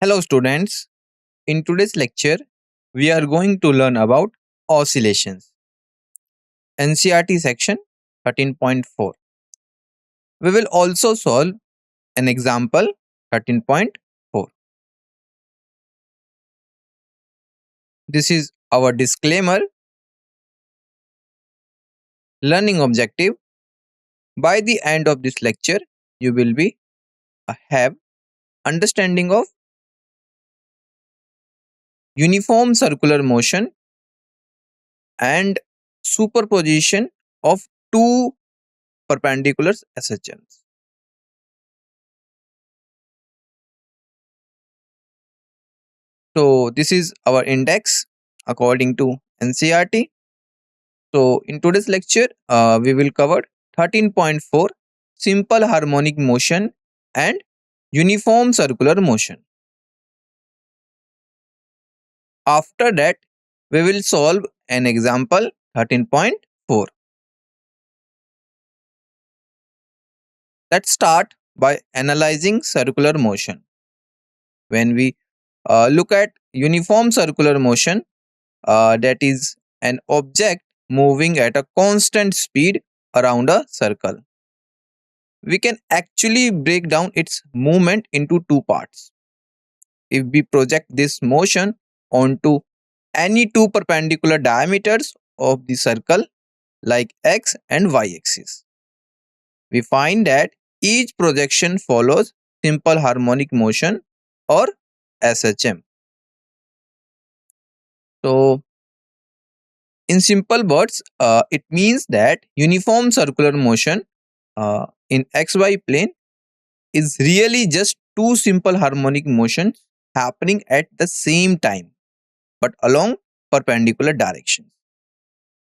Hello, students. In today's lecture, we are going to learn about oscillations, NCRT section 13.4. We will also solve an example 13.4. This is our disclaimer learning objective. By the end of this lecture, you will be have understanding of uniform circular motion and superposition of two perpendicular SHMs. So this is our index according to NCRT. So in today's lecture, we will cover 13.4 simple harmonic motion and uniform circular motion. After that, we will solve an example 13.4. Let's start by analyzing circular motion. When we look at uniform circular motion, that is an object moving at a constant speed around a circle. We can actually break down its movement into two parts. If we project this motion onto any two perpendicular diameters of the circle like x and y axis, we find that each projection follows simple harmonic motion or SHM. So in simple words, it means that uniform circular motion in xy plane is really just two simple harmonic motions happening at the same time but along perpendicular directions.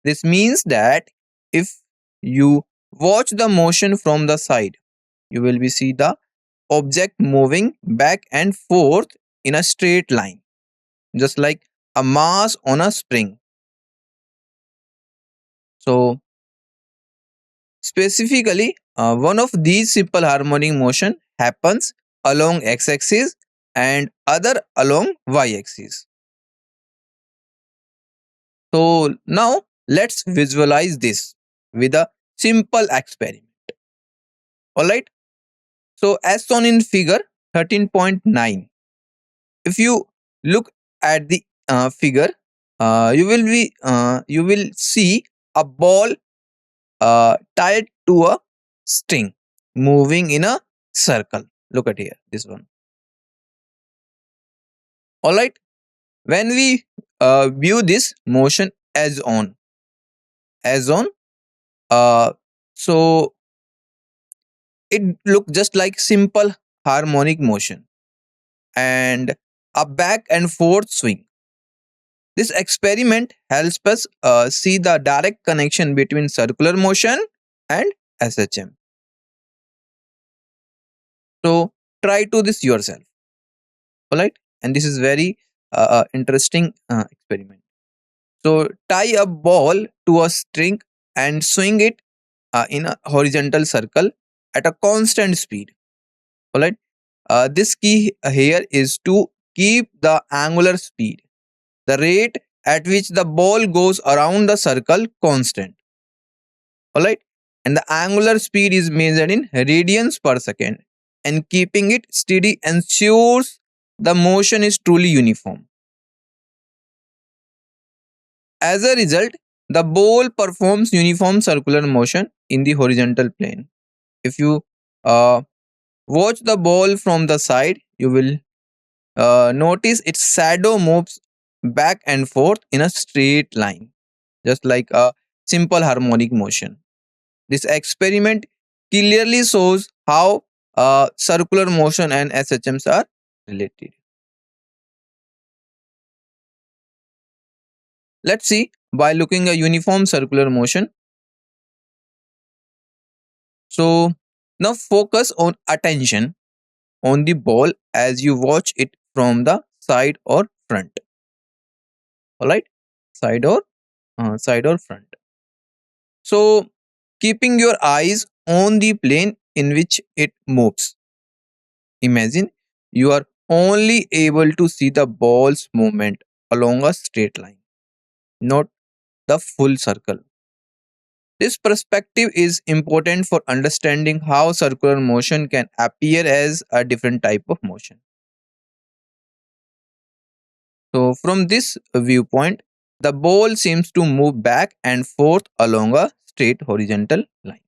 This means that if you watch the motion from the side, you will be see the object moving back and forth in a straight line, just like a mass on a spring. So specifically, one of these simple harmonic motion happens along x-axis and other along y-axis. So now let's visualize this with a simple experiment. Alright. So as shown in figure 13.9, if you look at the figure, you will see a ball tied to a string moving in a circle. Look at here, this one. Alright. When we view this motion as on, uh, so it looks just like simple harmonic motion and a back and forth swing. This experiment helps us see the direct connection between circular motion and SHM. So try to this yourself. Alright, and this is very interesting experiment. So tie a ball to a string and swing it in a horizontal circle at a constant speed. Alright. This key here is to keep the angular speed, the rate at which the ball goes around the circle constant. Alright. And the angular speed is measured in radians per second, and keeping it steady ensures the motion is truly uniform. As a result, the ball performs uniform circular motion in the horizontal plane. If you watch the ball from the side, you will notice its shadow moves back and forth in a straight line, just like a simple harmonic motion. This experiment clearly shows how circular motion and SHMs are related. Let's see by looking at uniform circular motion. So now focus on attention on the ball as you watch it from the side or front. Alright, side or front. So keeping your eyes on the plane in which it moves. Imagine you are only able to see the ball's movement along a straight line, not the full circle. This perspective is important for understanding how circular motion can appear as a different type of motion. So, from this viewpoint, the ball seems to move back and forth along a straight horizontal line.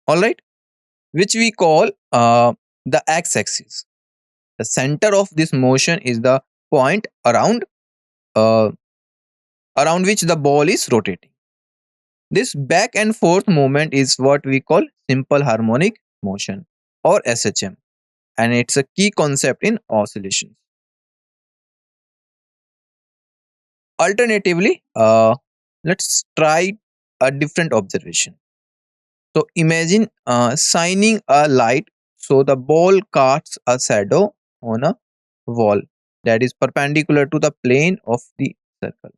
Alright, which we call the x axis. The center of this motion is the point uh, around which the ball is rotating. This back and forth movement is what we call simple harmonic motion or SHM, and it's a key concept in oscillations. Alternatively, let's try a different observation. So imagine shining a light so the ball casts a shadow on a wall that is perpendicular to the plane of the circle,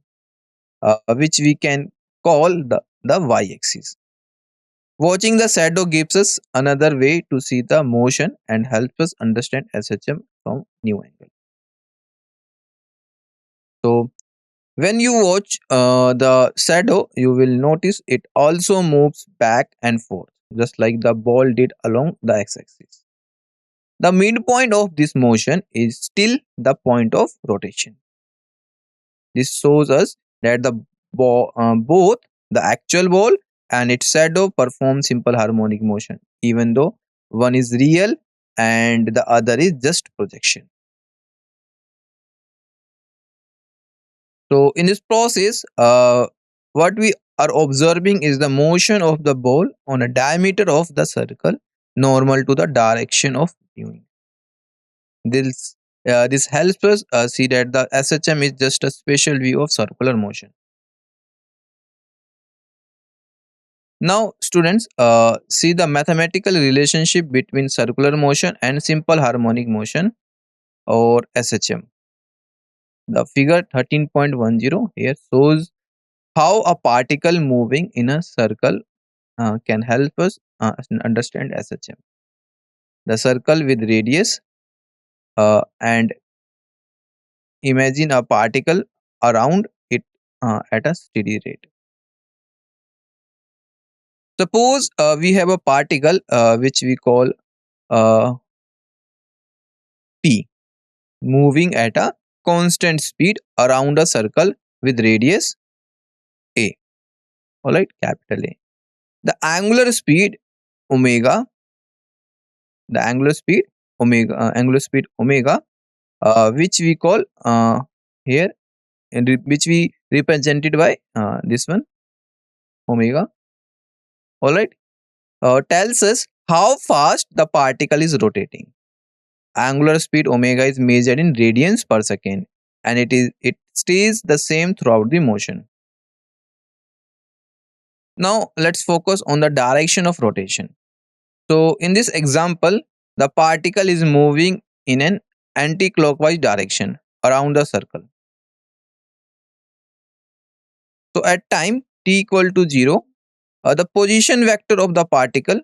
which we can call the y-axis. Watching the shadow gives us another way to see the motion and helps us understand SHM from new angle. So when you watch the shadow, you will notice it also moves back and forth, just like the ball did along the x-axis. The midpoint of this motion is still the point of rotation. This shows us that both the actual ball and its shadow perform simple harmonic motion, even though one is real and the other is just projection. So, in this process, what we are observing is the motion of the ball on a diameter of the circle normal to the direction of viewing. This helps us see that the SHM is just a special view of circular motion. Now, students, see the mathematical relationship between circular motion and simple harmonic motion or SHM. The figure 13.10 here shows how a particle moving in a circle can help us understand SHM. The circle with radius and imagine a particle around it at a steady rate. Suppose we have a particle which we call uh, P moving at a constant speed around a circle with radius A. Alright, capital A. The angular speed omega, the angular speed omega, which we call here, and which we represented by this one omega. Alright, tells us how fast the particle is rotating. Angular speed omega is measured in radians per second, and it stays the same throughout the motion. Now let's focus on the direction of rotation. So in this example, the particle is moving in an anti-clockwise direction around the circle. So at time t equal to 0, the position vector of the particle,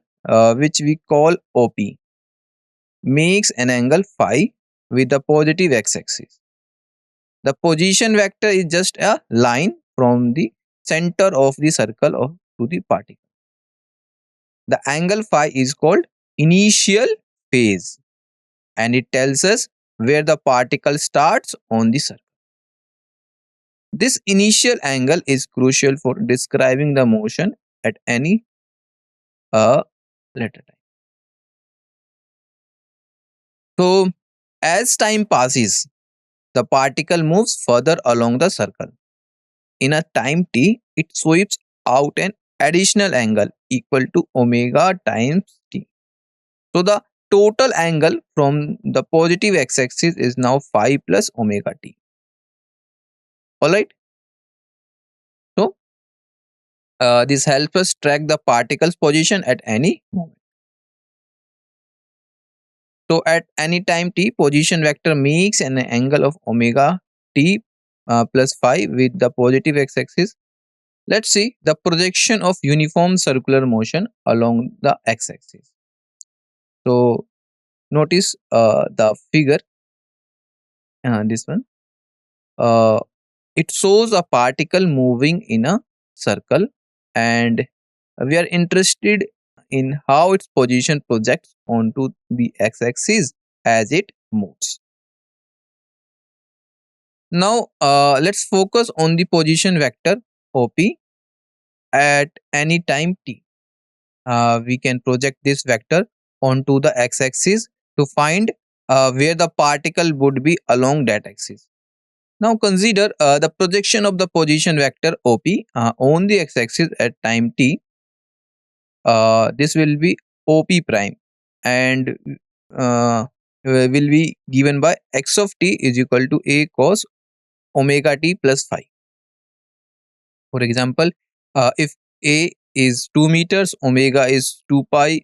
which we call OP, makes an angle phi with the positive x-axis. The position vector is just a line from the center of the circle to the particle. The angle phi is called initial phase, and it tells us where the particle starts on the circle. This initial angle is crucial for describing the motion at any later time. So, as time passes, the particle moves further along the circle. In a time t, it sweeps out an additional angle equal to omega times t. So, the total angle from the positive x-axis is now phi plus omega t. Alright. So, this helps us track the particle's position at any moment. So, at any time t, position vector makes an angle of omega t plus phi with the positive x-axis. Let's see the projection of uniform circular motion along the x-axis. So, notice the figure. this one. Uh, it shows a particle moving in a circle, and we are interested in how its position projects onto the x-axis as it moves. Now, let's focus on the position vector OP at any time t. We can project this vector onto the x-axis to find where the particle would be along that axis. Now consider the projection of the position vector OP on the x-axis at time t. This will be OP prime, and will be given by x of t is equal to a cos omega t plus phi. For example, if a is 2 meters, omega is 2 pi,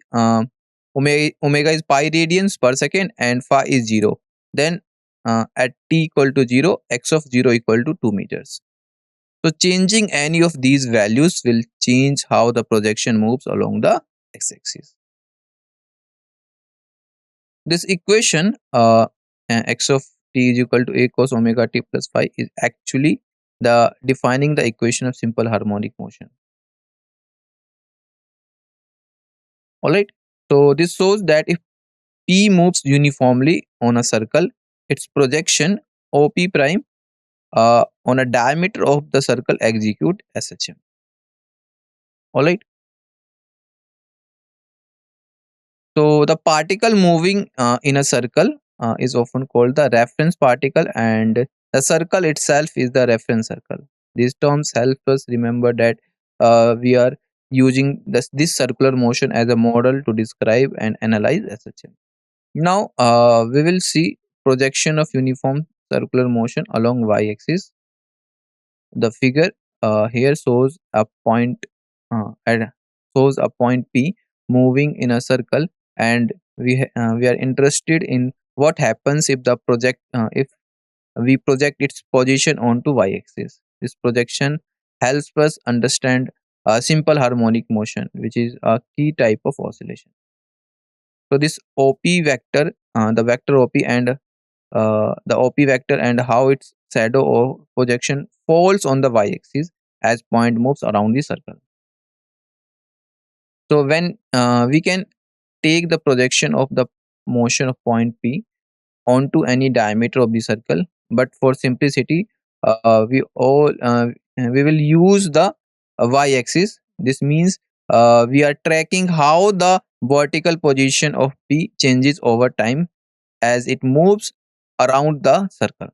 omega is pi radians per second, and phi is 0. Then at t equal to 0, x of 0 equal to 2 meters. So changing any of these values will change how the projection moves along the x-axis. This equation, x of t is equal to a cos omega t plus phi, is actually the defining the equation of simple harmonic motion. Alright, so this shows that if p moves uniformly on a circle, its projection OP prime on a diameter of the circle execute SHM. Alright, so the particle moving in a circle is often called the reference particle, and the circle itself is the reference circle. These terms help us remember that we are using this circular motion as a model to describe and analyze SHM. Now we will see projection of uniform circular motion along y-axis. The figure here shows a point shows a point P moving in a circle, and we are interested in what happens if we project its position onto y-axis. This projection helps us understand simple harmonic motion, which is a key type of oscillation. So this OP vector, the vector OP and the OP vector and how its shadow or projection falls on the y-axis as point moves around the circle. So when we can take the projection of the motion of point P onto any diameter of the circle, but for simplicity, we will use the y-axis. This means we are tracking how the vertical position of P changes over time as it moves around the circle.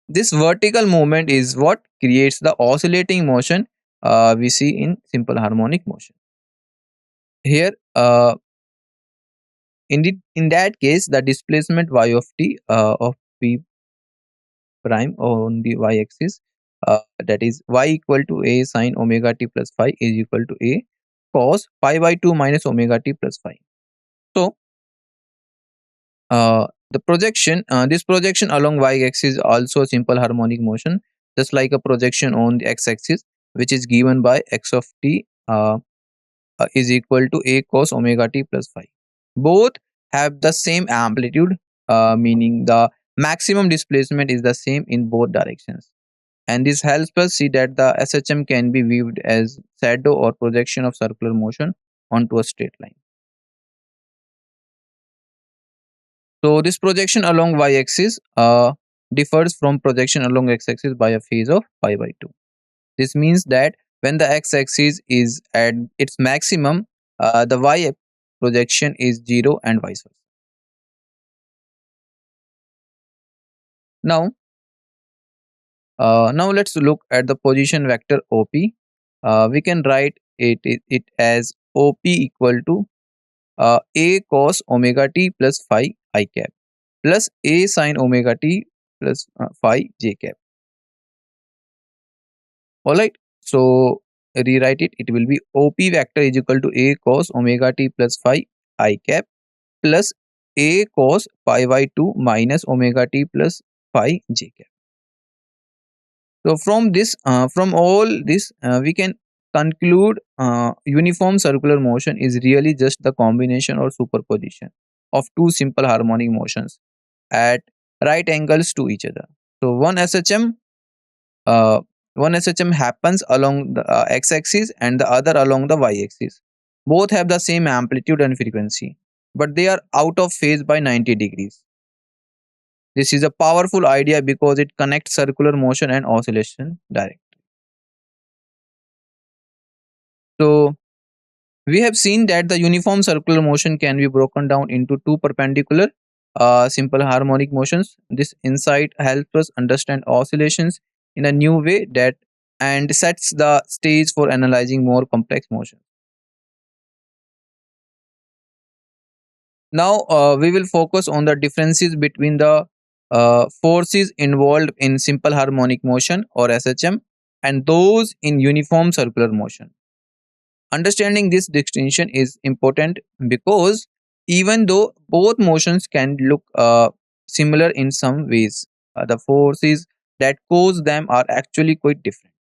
This vertical movement is what creates the oscillating motion we see in simple harmonic motion. Here, in that case, the displacement y of t of p prime on the y-axis, that is y equal to a sine omega t plus phi is equal to a cos pi by 2 minus omega t plus phi. So, this projection along y-axis is also a simple harmonic motion, just like a projection on the x-axis, which is given by x of t is equal to a cos omega t plus phi. Both have the same amplitude, meaning the maximum displacement is the same in both directions. And this helps us see that the SHM can be viewed as shadow or projection of circular motion onto a straight line. So this projection along y-axis differs from projection along x-axis by a phase of pi by 2. This means that when the x-axis is at its maximum, the y projection is 0 and vice versa. Now, now let's look at the position vector OP. We can write it as OP equal to a cos omega t plus phi I cap plus a sin omega t plus phi j cap. Alright, so rewrite it. It will be OP vector is equal to a cos omega t plus phi I cap plus a cos pi by 2 minus omega t plus phi j cap. So from all this, we can conclude uniform circular motion is really just the combination or superposition of two simple harmonic motions at right angles to each other. So uh, one SHM happens along the x-axis and the other along the y-axis. Both have the same amplitude and frequency, but they are out of phase by 90 degrees. This is a powerful idea because it connects circular motion and oscillation directly. So we have seen that the uniform circular motion can be broken down into two perpendicular simple harmonic motions. This insight helps us understand oscillations in a new way that and sets the stage for analyzing more complex motions. Now we will focus on the differences between the forces involved in simple harmonic motion or SHM and those in uniform circular motion. Understanding this distinction is important because even though both motions can look similar in some ways, the forces that cause them are actually quite different.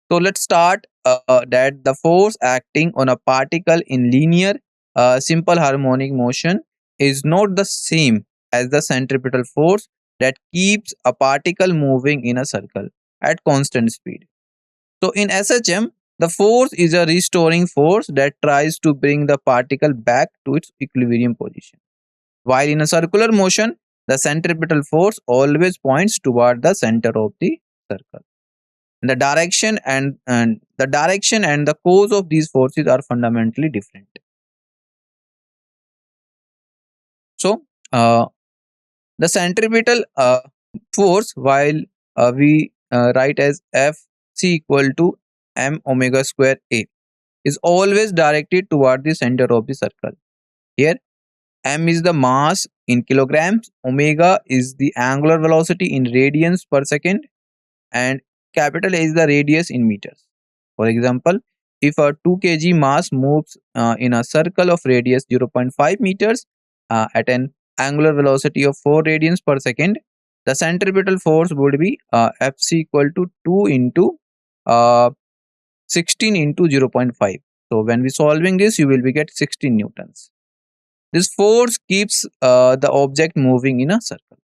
So let's start that the force acting on a particle in linear simple harmonic motion is not the same as the centripetal force that keeps a particle moving in a circle at constant speed. So in SHM, the force is a restoring force that tries to bring the particle back to its equilibrium position. While in a circular motion, the centripetal force always points toward the center of the circle. The direction and the cause of these forces are fundamentally different. So the centripetal force, while we write as F c equal to m omega square a, is always directed toward the center of the circle. Here, m is the mass in kilograms, omega is the angular velocity in radians per second, and capital A is the radius in meters. For example, if a 2 kg mass moves in a circle of radius 0.5 meters at an angular velocity of 4 radians per second, the centripetal force would be Fc equal to 2 into uh, 16 into 0.5. So when we solving this, you will be get 16 newtons. This force keeps the object moving in a circle.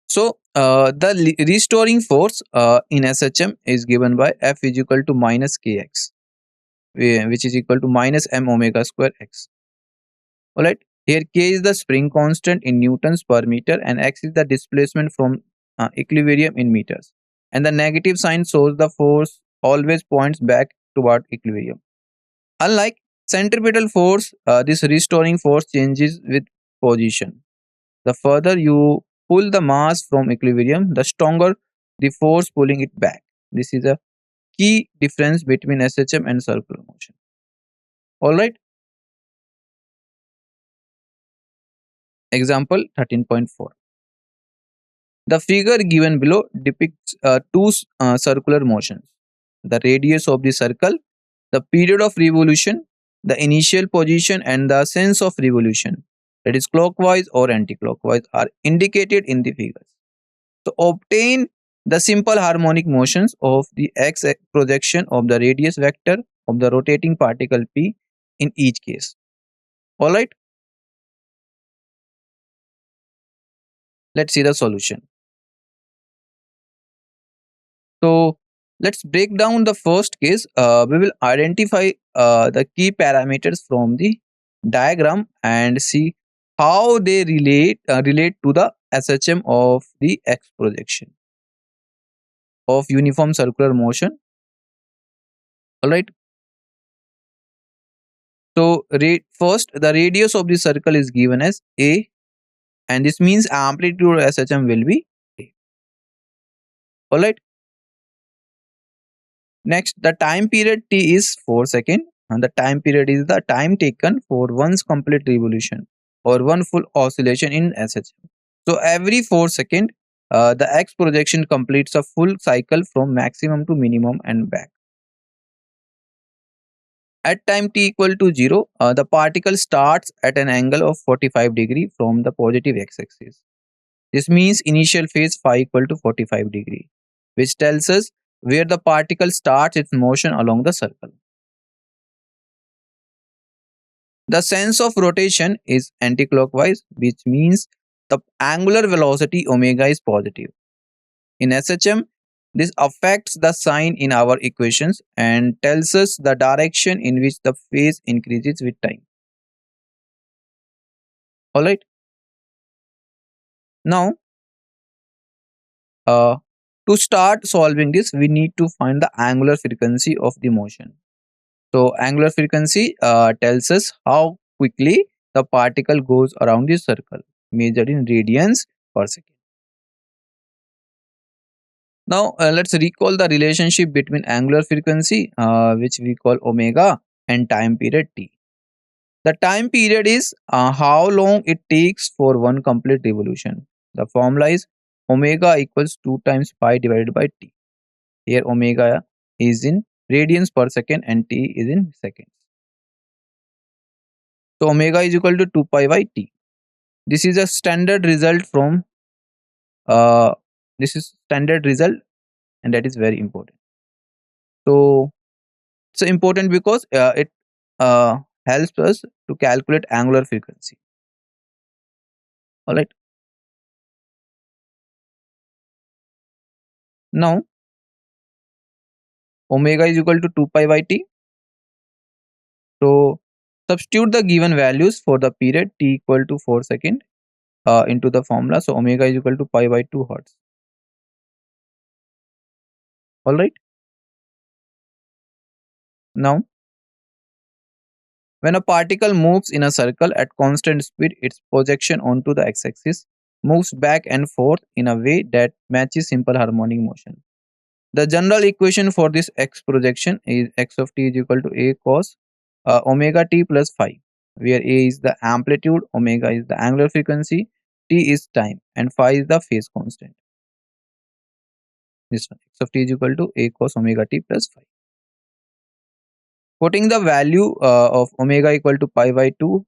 So the restoring force in SHM is given by F is equal to minus kx, which is equal to minus m omega square x. Alright. Here k is the spring constant in newtons per meter and x is the displacement from equilibrium in meters. And the negative sign shows the force always points back toward equilibrium. Unlike centripetal force, this restoring force changes with position. The further you pull the mass from equilibrium, the stronger the force pulling it back. This is a key difference between SHM and circular motion. Alright. Example 13.4. The figure given below depicts two circular motions. The radius of the circle, the period of revolution, the initial position and the sense of revolution, that is clockwise or anti-clockwise, are indicated in the figures. So obtain the simple harmonic motions of the x projection of the radius vector of the rotating particle p in each case. Alright, let's see the solution. So let's break down the first case. We will identify the key parameters from the diagram and see how they relate to the SHM of the x projection of uniform circular motion. Alright. So first the radius of the circle is given as a, and this means amplitude of SHM will be a. Alright. Next, the time period t is 4 seconds, and the time period is the time taken for one's complete revolution or one full oscillation in SHM. So every 4 seconds, the X projection completes a full cycle from maximum to minimum and back. At time t equal to 0, the particle starts at an angle of 45 degree from the positive x-axis. This means initial phase phi equal to 45 degree, which tells us where the particle starts its motion along the circle. The sense of rotation is anticlockwise, which means the angular velocity omega is positive. In SHM, this affects the sign in our equations and tells us the direction in which the phase increases with time. Alright, now uh, to start solving this, we need to find the angular frequency of the motion. So, angular frequency tells us how quickly the particle goes around the circle, measured in radians per second. Now, let's recall the relationship between angular frequency, which we call omega, and time period t. The time period is how long it takes for one complete revolution. The formula is omega equals 2 times pi divided by t. Here, omega is in radians per second and t is in seconds. So, omega is equal to 2 pi by t. This is a standard result from uh, this is standard result, and that is very important. So, it's important because it uh, helps us to calculate angular frequency. All right. Now, omega is equal to 2 pi by t. So, substitute the given values for the period t equal to 4 seconds into the formula. So, omega is equal to pi by 2 hertz. All right. Now, when a particle moves in a circle at constant speed, its projection onto the x-axis moves back and forth in a way that matches simple harmonic motion. The general equation for this x projection is x of t is equal to a cos omega t plus phi, where a is the amplitude, omega is the angular frequency, t is time, and phi is the phase constant. This one, x of t is equal to a cos omega t plus phi. Putting the value of omega equal to pi by 2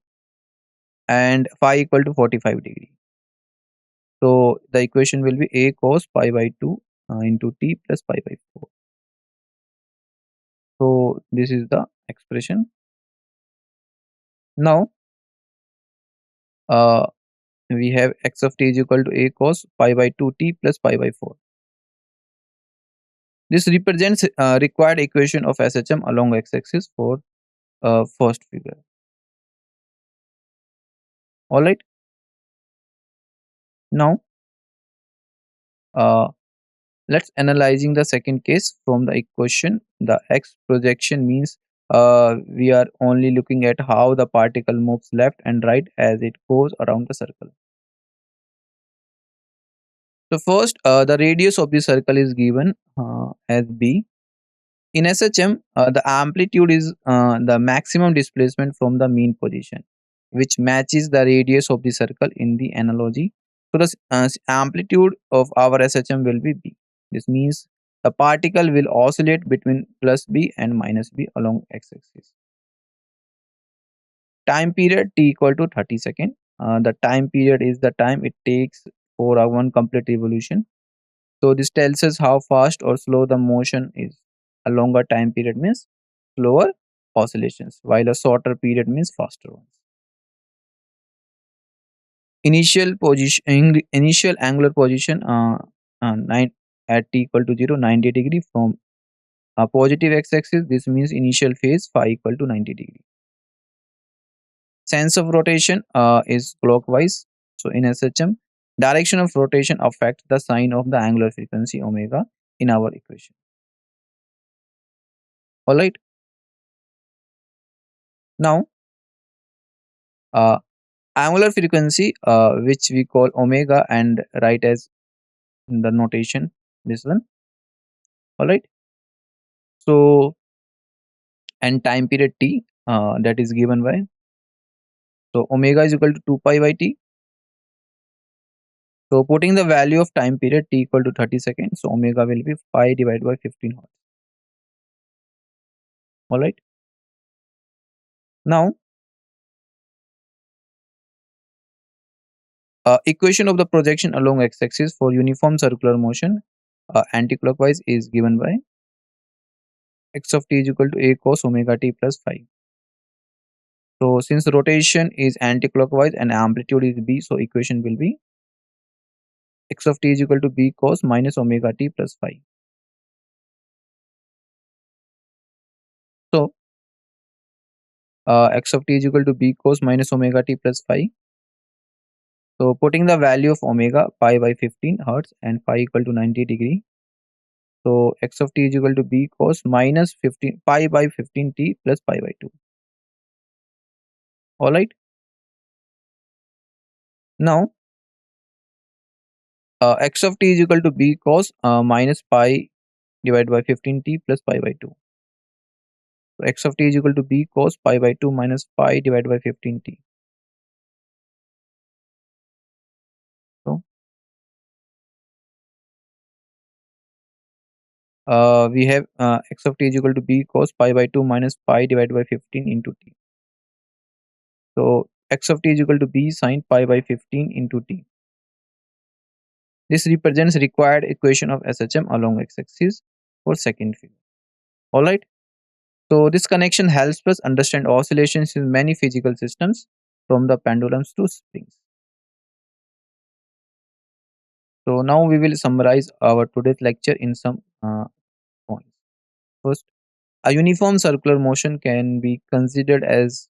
and phi equal to 45 degree. So the equation will be a cos pi by 2 into t plus pi by 4. So this is the expression. Now uh, we have x of t is equal to a cos pi by 2t plus pi by 4. This represents required equation of SHM along x-axis for first figure. All right. Now uh, let's analyzing the second case from the equation. The x projection means we are only looking at how the particle moves left and right as it goes around the circle. So first, the radius of the circle is given as b. In SHM, the amplitude is the maximum displacement from the mean position, which matches the radius of the circle in the analogy. So the amplitude of our SHM will be b. This means the particle will oscillate between plus b and minus b along x-axis. Time period t equal to 30 seconds. The time period is the time it takes for a one complete revolution. So this tells us how fast or slow the motion is. A longer time period means slower oscillations, while a shorter period means faster ones. Initial angular position 9 at t equal to 0, 90 degree from a positive x-axis. This means initial phase phi equal to 90 degree. Sense of rotation is clockwise. So in SHM, direction of rotation affects the sign of the angular frequency omega in our equation. All right. Now, angular frequency, which we call omega and write as in the notation this one. All right. So, and time period t that is given by. So, omega is equal to 2 pi by t. So, putting the value of time period t equal to 30 seconds. So, omega will be pi divided by 15 hertz. All right. Now, equation of the projection along x-axis for uniform circular motion anticlockwise is given by x of t is equal to a cos omega t plus phi. So since rotation is anti-clockwise and amplitude is b, so equation will be x of t is equal to b cos minus omega t plus phi. So x of t is equal to b cos minus omega t plus phi. So putting the value of omega pi by 15 hertz and phi equal to 90 degree. So x of t is equal to b cos minus 15 pi by 15 t plus pi by 2. All right. Now x of t is equal to b cos minus pi divided by 15t plus pi by 2. So x of t is equal to b cos pi by 2 minus pi divided by 15t. So we have x of t is equal to b cos pi by 2 minus pi divided by 15 into t. So x of t is equal to b sin pi by 15 into t. This represents required equation of SHM along x-axis for second figure. Alright. So this connection helps us understand oscillations in many physical systems from the pendulums to springs. So now we will summarize our today's lecture in some points. First, a uniform circular motion can be considered as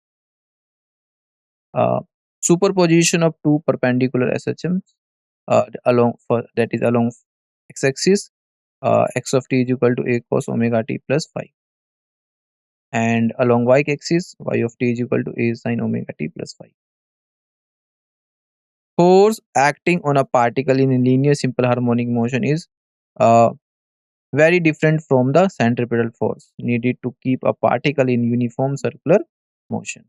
superposition of two perpendicular SHMs along for that is along x-axis x of t is equal to a cos omega t plus phi, and along y-axis y of t is equal to a sin omega t plus phi. Force acting on a particle in a linear simple harmonic motion is uh, very different from the centripetal force needed to keep a particle in uniform circular motion.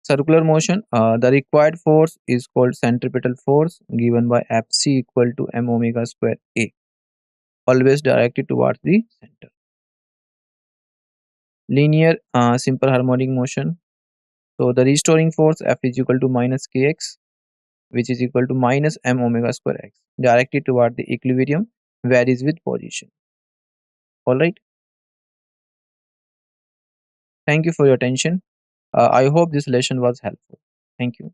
Circular motion, the required force is called centripetal force given by Fc equal to m omega square a, always directed towards the center. Linear simple harmonic motion, so the restoring force F is equal to minus kx, which is equal to minus m omega square x, directed toward the equilibrium, varies with position. Alright, thank you for your attention. I hope this lesson was helpful. Thank you.